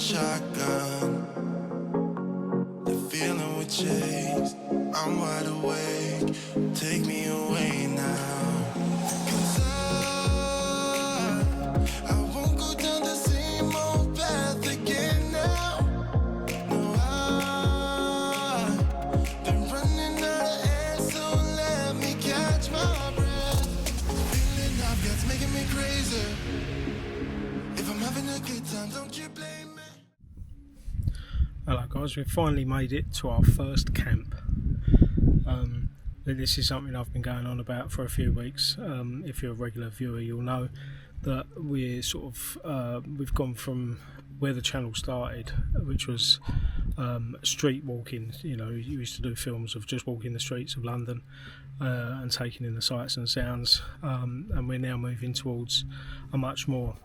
shotgun. The feeling we chased, I'm wide awake. Take me away now. 'Cause I won't go down the same old path again now. No, I've been running out of air, so let me catch my breath. Feeling I've got's making me crazy. If I'm having a good time, don't you blame me. Hello guys, we've finally made it to our first camp. This is something I've been going on about for a few weeks. If you're a regular viewer, you'll know that we're we've gone from where the channel started, which was street walking. You know, you used to do films of just walking the streets of London and taking in the sights and sounds, and we're now moving towards a much more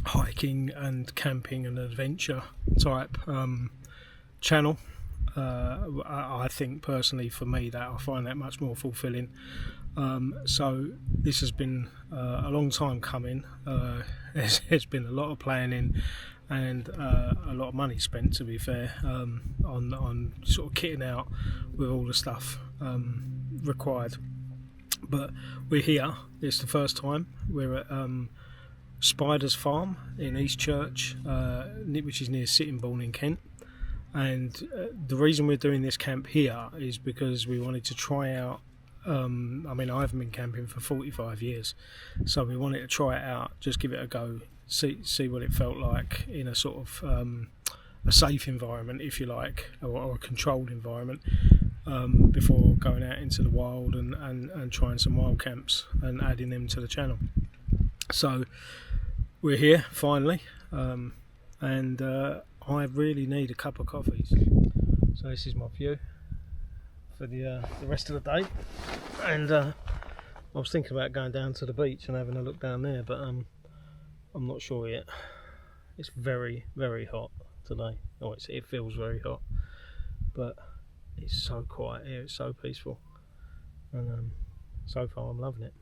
hiking and camping and adventure type channel. I think personally for me that I find that much more fulfilling. So this has been a long time coming. There's been a lot of planning and a lot of money spent, to be fair, on sort of kitting out with all the stuff required. But we're here. It's the first time. We're at Spider's Farm in Eastchurch, which is near Sittingbourne in Kent. And the reason we're doing this camp here is because we wanted to try out, I mean, I haven't been camping for 45 years, so we wanted to try it out, just give it a go, see what it felt like in a sort of a safe environment, if you like, or a controlled environment, before going out into the wild and trying some wild camps and adding them to the channel. So we're here finally, and I really need a cup of coffees. So this is my view for the rest of the day, and I was thinking about going down to the beach and having a look down there, but I'm not sure yet. It's very, very hot today. Oh, it feels very hot, but it's so quiet here, it's so peaceful, and so far I'm loving it.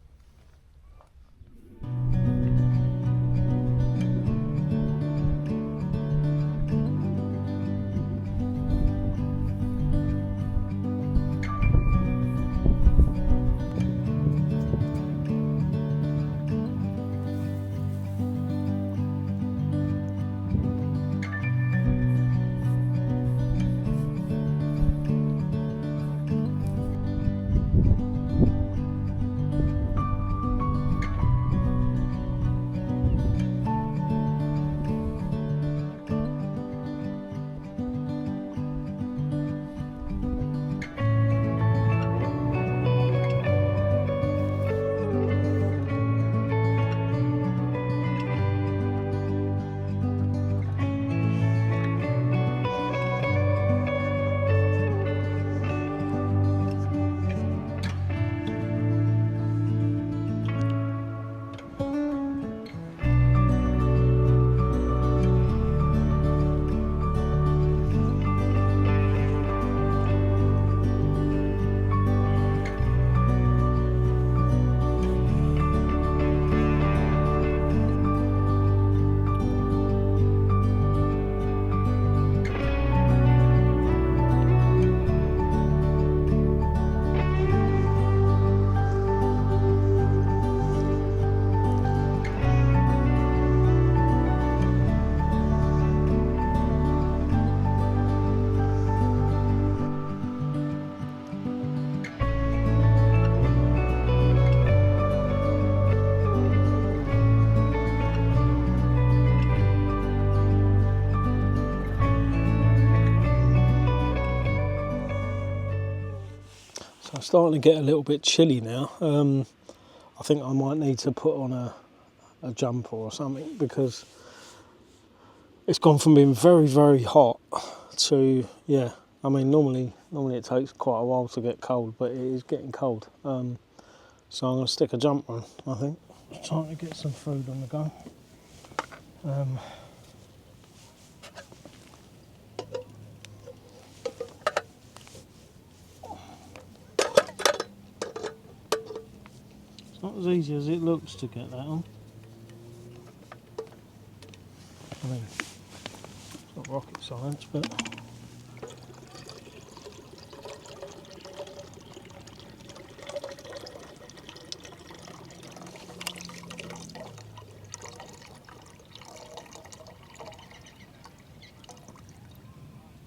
So I'm starting to get a little bit chilly now. I think I might need to put on a jumper or something, because it's gone from being very, very hot to, yeah, I mean normally it takes quite a while to get cold, but it is getting cold. So I'm going to stick a jumper on, I think. Just trying to get some food on the go. It's not as easy as it looks to get that on. I mean, not rocket science, but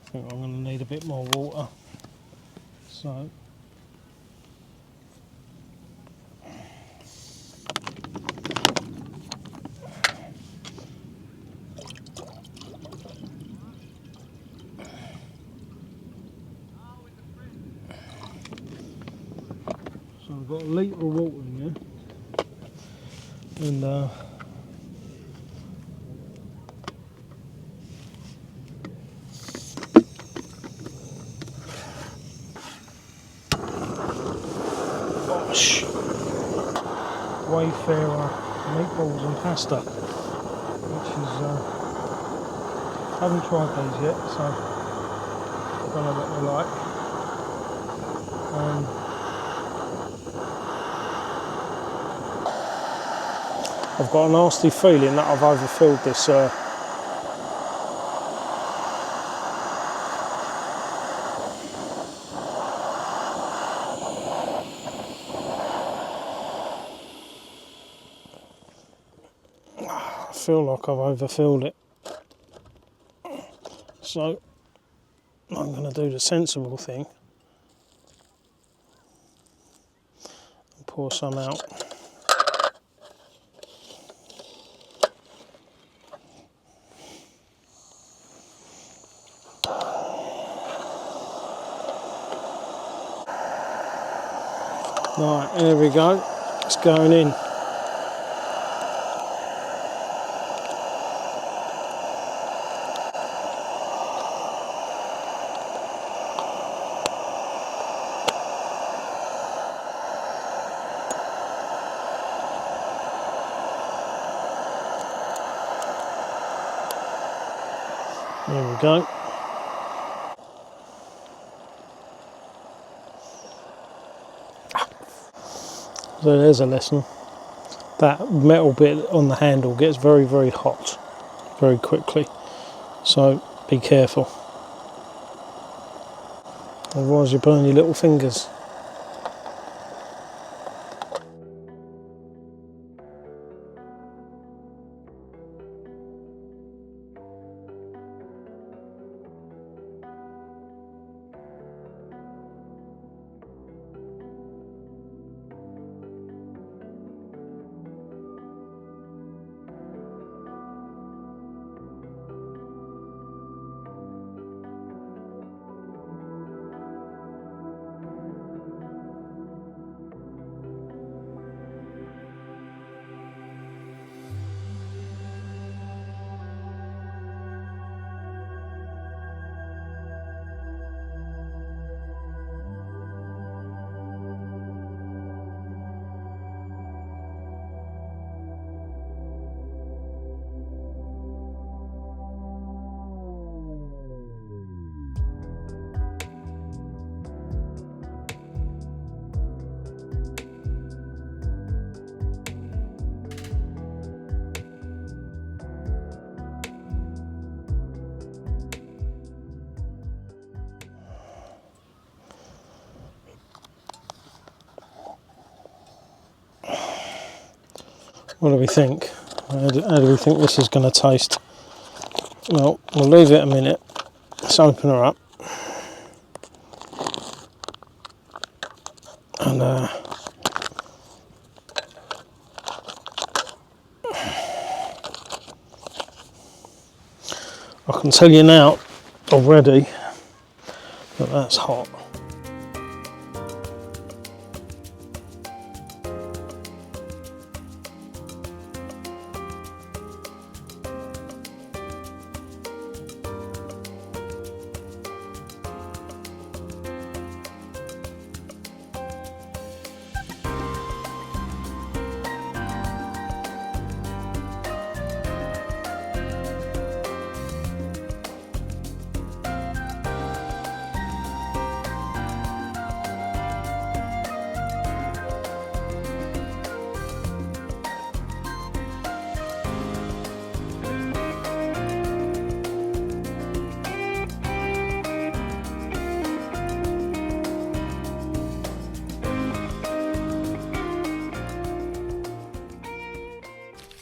I think I'm going to need a bit more water. So I've got a litre of water in here, and Wayfarer meatballs and pasta, which is I haven't tried these yet, so I don't know what they're like. I've got a nasty feeling that I've overfilled this I feel like I've overfilled it, so I'm going to do the sensible thing and pour some out. Right, there we go, it's going in. There we go. So there's a lesson. That metal bit on the handle gets very, very hot very quickly. So be careful. Otherwise you burn your little fingers. What do we think? How do we think this is going to taste? Well, we'll leave it a minute. Let's open her up. And I can tell you now already that that's hot.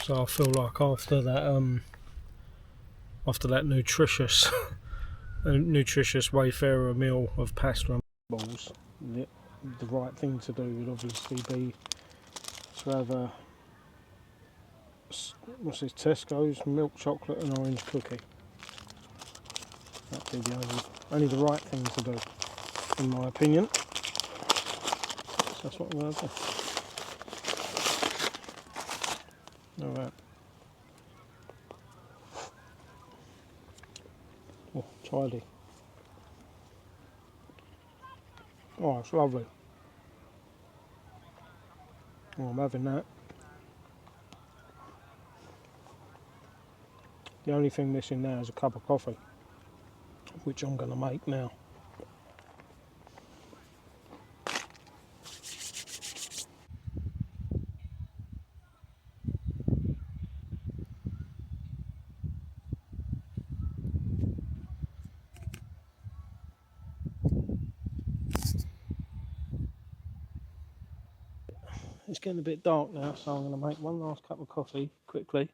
So I feel like after that nutritious Wayfarer meal of pasta and balls, the right thing to do would obviously be to have a, what's this, Tesco's milk chocolate and orange cookie. That'd be only the right thing to do, in my opinion. So that's what I'm going to do. Alright. Oh, tidy. Oh, it's lovely. Oh, I'm having that. The only thing missing now is a cup of coffee, which I'm going to make now. It's getting a bit dark now, so I'm going to make one last cup of coffee quickly,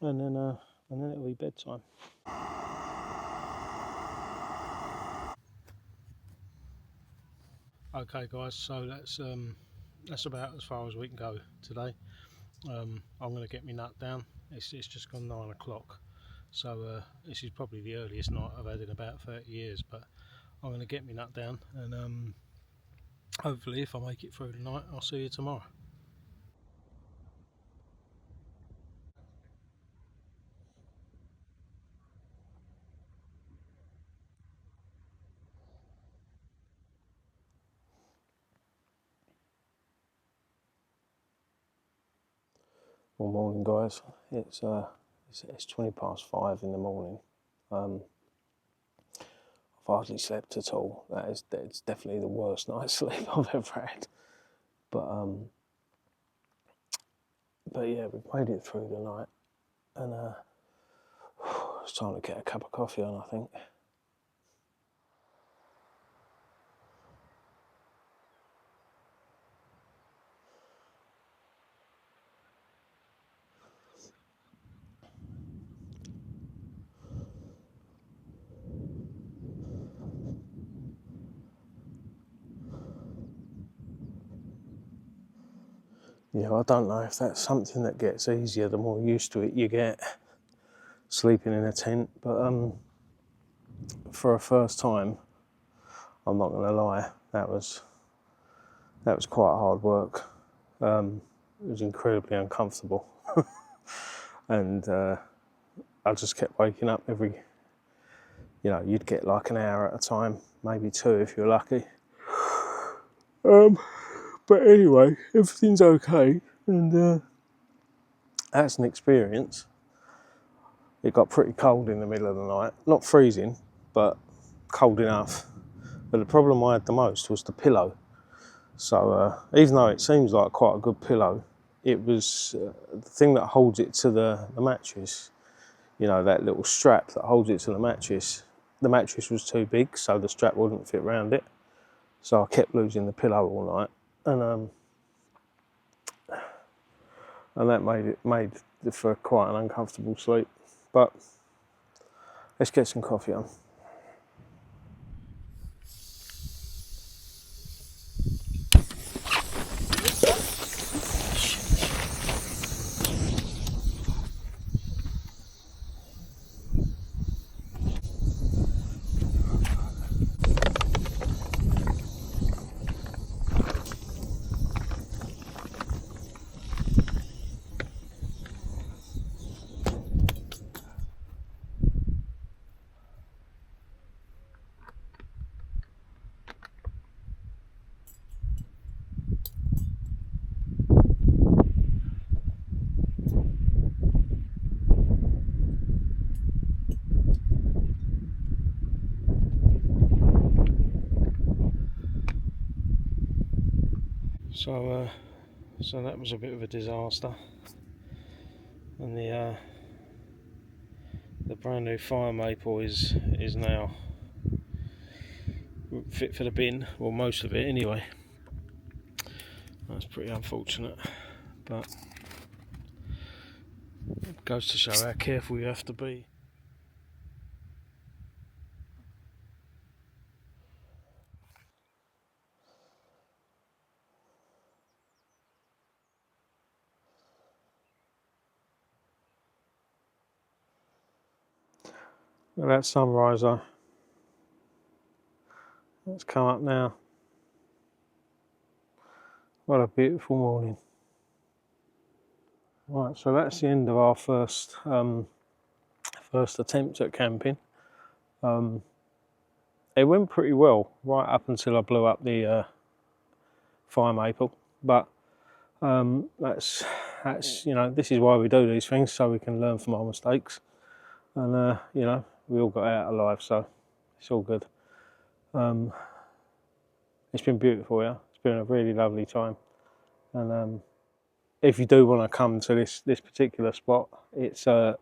and then it'll be bedtime. Okay, guys, so that's about as far as we can go today. I'm going to get my nut down. It's just gone 9 o'clock, so this is probably the earliest night I've had in about 30 years. But I'm going to get my nut down, and hopefully, if I make it through the night, I'll see you tomorrow. Well, morning, guys. It's 5:20 in the morning. I've hardly slept at all. That's definitely the worst night's sleep I've ever had. But yeah, we've made it through the night, and it's time to get a cup of coffee on, I think. Yeah, I don't know if that's something that gets easier the more used to it you get, sleeping in a tent, but for a first time, I'm not going to lie, that was quite hard work. It was incredibly uncomfortable, and I just kept waking up you'd get like an hour at a time, maybe 2 if you're lucky. But anyway, everything's okay, and that's an experience. It got pretty cold in the middle of the night, not freezing, but cold enough. But the problem I had the most was the pillow. So even though it seems like quite a good pillow, it was the thing that holds it to the mattress, that little strap that holds it to the mattress. The mattress was too big, so the strap wouldn't fit around it. So I kept losing the pillow all night, and that made for quite an uncomfortable sleep. But let's get some coffee on. So that was a bit of a disaster, and the brand new fire maple is now fit for the bin, or most of it anyway. That's pretty unfortunate, but Goes to show how careful you have to be. Look at that sunrise though. Let's come up now. What a beautiful morning. Right, so that's the end of our first attempt at camping. It went pretty well right up until I blew up the fire maple, but that's you know, this is why we do these things, so we can learn from our mistakes, and you know, we all got out alive, so it's all good. It's been beautiful, yeah. It's been a really lovely time, and if you do want to come to this particular spot, it's I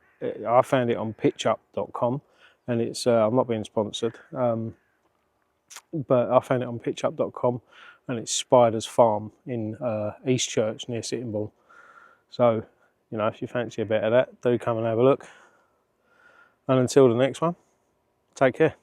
found it on pitchup.com, and it's I'm not being sponsored, but I found it on pitchup.com, and it's Spider's Farm in Eastchurch near Sittingbourne. So, you know, if you fancy a bit of that, do come and have a look. And until the next one, take care.